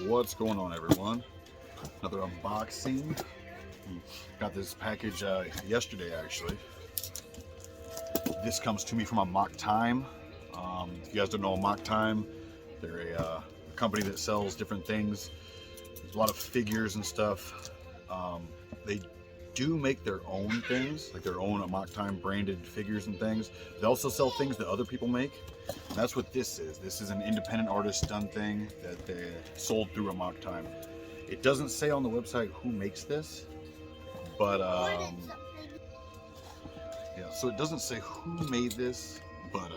What's going on, everyone? Another unboxing. Got this package yesterday, actually. This comes to me from Amok Time. If you guys don't know Amok Time, they're a company that sells different things. There's a lot of figures and stuff. They do make their own things, like their own Amok Time branded figures and things. They also sell things that other people make. And that's what this is. This is an independent artist done thing that they sold through Amok Time. It doesn't say on the website who makes this, but yeah, so it doesn't say who made this, but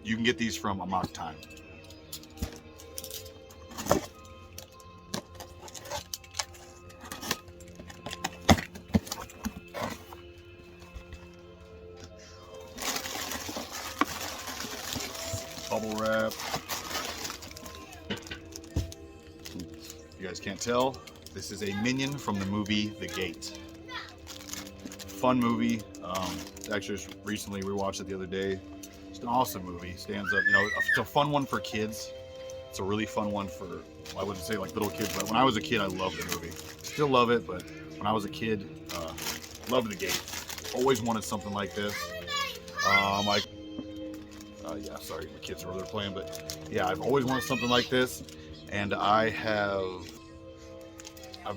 you can get these from Amok Time. Bubble wrap. You guys can't tell, this is a minion from the movie The Gate. Fun movie. Actually, just recently rewatched it the other day. It's an awesome movie. Stands up, you know, it's a fun one for kids. It's a really fun one for, well, I wouldn't say like little kids, but when I was a kid, I loved the movie. Still love it, but when I was a kid, loved The Gate. Always wanted something like this. Yeah, sorry, my kids are over there playing, but yeah, I've always wanted something like this, and I've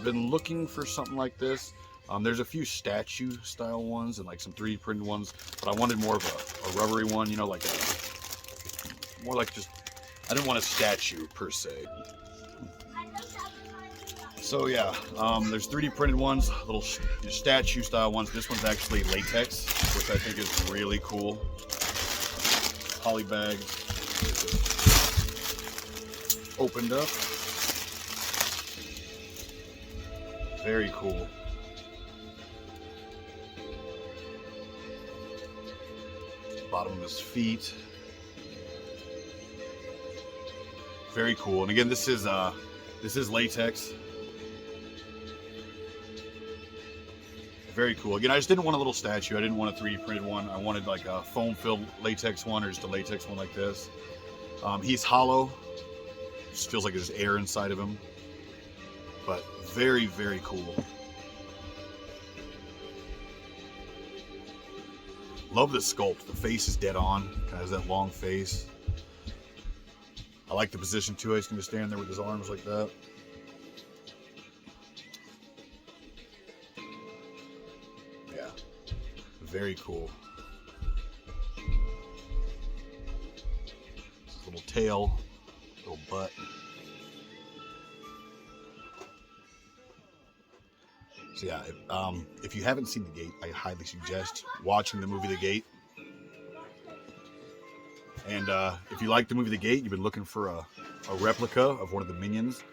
been looking for something like this. There's a few statue style ones and like some 3D printed ones, but I wanted more of a rubbery one, you know, like more like just, I didn't want a statue per se. So yeah, there's 3D printed ones, little statue style ones. This one's actually latex, which I think is really cool. Poly bag, opened up. Very cool. Bottom of his feet. Very cool. And again, this is latex. Very cool. Again, I just didn't want a little statue. I didn't want a 3D printed one. I wanted like a foam-filled latex one, or just a latex one like this. He's hollow. Just feels like there's air inside of him. But very, very cool. Love the sculpt. The face is dead on. Kind of has that long face. I like the position too. He's going to stand there with his arms like that. Yeah, very cool. Little tail, little butt. So yeah, if you haven't seen The Gate, I highly suggest watching the movie The Gate. And if you like the movie The Gate, you've been looking for a replica of one of the Minions,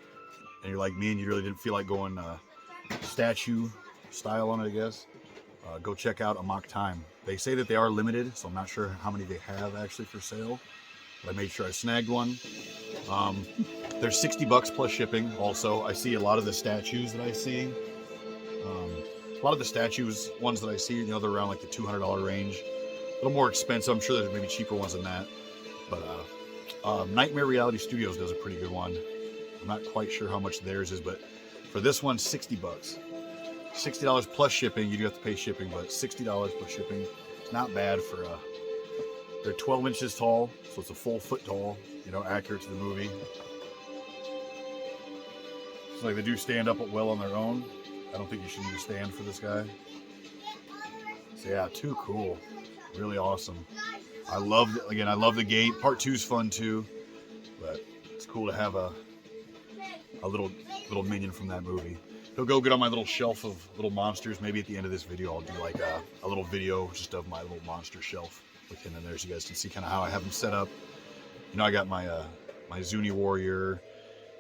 and you're like me and you really didn't feel like going statue style on it, I guess, go check out Amok Time. They say that they are limited, so I'm not sure how many they have actually for sale, but I made sure I snagged one. They're $60 plus shipping. Also, I see a lot of the statues that I see. A lot of the statues ones that I see, you know, they're around like the $200 range. A little more expensive. I'm sure there's maybe cheaper ones than that. But Nightmare Reality Studios does a pretty good one. I'm not quite sure how much theirs is, but for this one, $60. $60 plus shipping. You do have to pay shipping, but $60 plus shipping. It's not bad for they're 12 inches tall, so it's a full foot tall, you know, accurate to the movie. It's like they do stand up well on their own. I don't think you should need a stand for this guy. So yeah, too cool. Really awesome. I love The Gate. Part 2 is fun too, but it's cool to have a little minion from that movie. He'll go good on my little shelf of little monsters. Maybe at the end of this video, I'll do like a little video just of my little monster shelf with him in there, so you guys can see kind of how I have him set up. You know, I got my my Zuni Warrior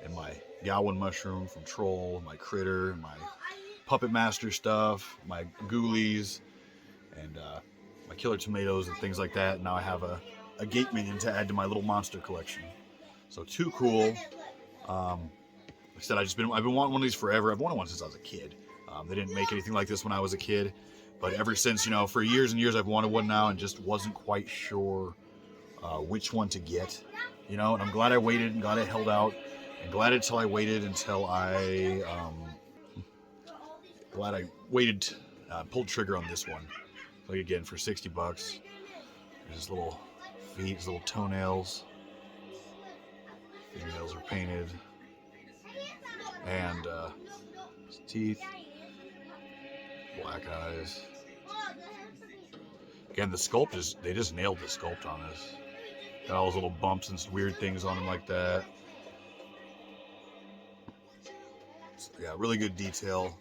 and my Gowan Mushroom from Troll, my Critter, my Puppet Master stuff, my Ghoulies, and my Killer Tomatoes and things like that. Now I have a Gate Minion to add to my little monster collection. So too cool. Like I said, I've been wanting one of these forever. I've wanted one since I was a kid. They didn't make anything like this when I was a kid, but ever since, you know, for years and years, I've wanted one now and just wasn't quite sure which one to get, you know, and I'm glad I waited and glad I held out. And glad until I waited until I glad I waited, pulled trigger on this one. So again, for 60 bucks, there's his little feet, his little toenails. Fingernails are painted, and his teeth, black eyes. Again, the sculpt is, they just nailed the sculpt on this. Got all those little bumps and weird things on him like that. So, yeah, really good detail,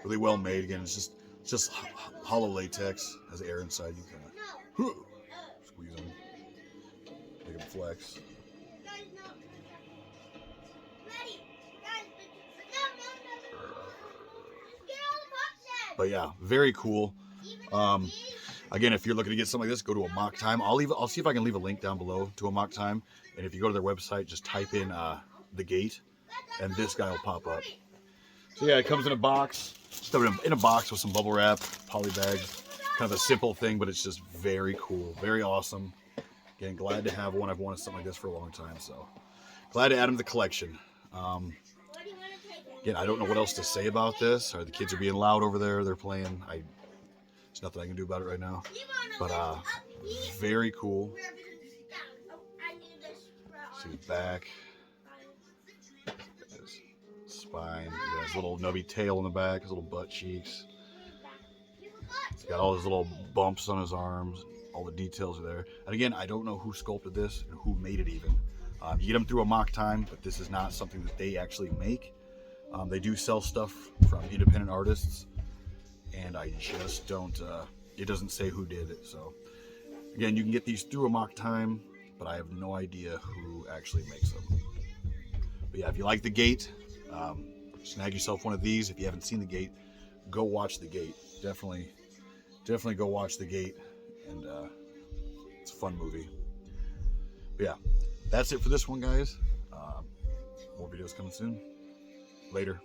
really well made. Again, it's just hollow latex, has air inside. You kind of squeeze them, make them flex. But yeah, very cool. Again, if you're looking to get something like this, go to Amok Time. I'll see if I can leave a link down below to Amok Time. And if you go to their website, just type in the gate, and this guy will pop up. So yeah, it comes in a box, stuff it in a box with some bubble wrap, poly bags. Kind of a simple thing, but it's just very cool, very awesome. Again, glad to have one. I've wanted something like this for a long time, so glad to add them to the collection. Again, I don't know what else to say about this. The kids are being loud over there. They're playing. There's nothing I can do about it right now. But very cool. See the back. His spine. He got his little nubby tail in the back. His little butt cheeks. He's got all his little bumps on his arms. All the details are there. And again, I don't know who sculpted this and who made it even. You get them through Amok Time, but this is not something that they actually make. They do sell stuff from independent artists, and I just don't, it doesn't say who did it. So again, you can get these through Amok Time, but I have no idea who actually makes them. But yeah, if you like the gate, snag yourself one of these. If you haven't seen the gate, go watch the gate. Definitely go watch the gate, and it's a fun movie. But yeah, that's it for this one, guys. More videos coming soon. Later.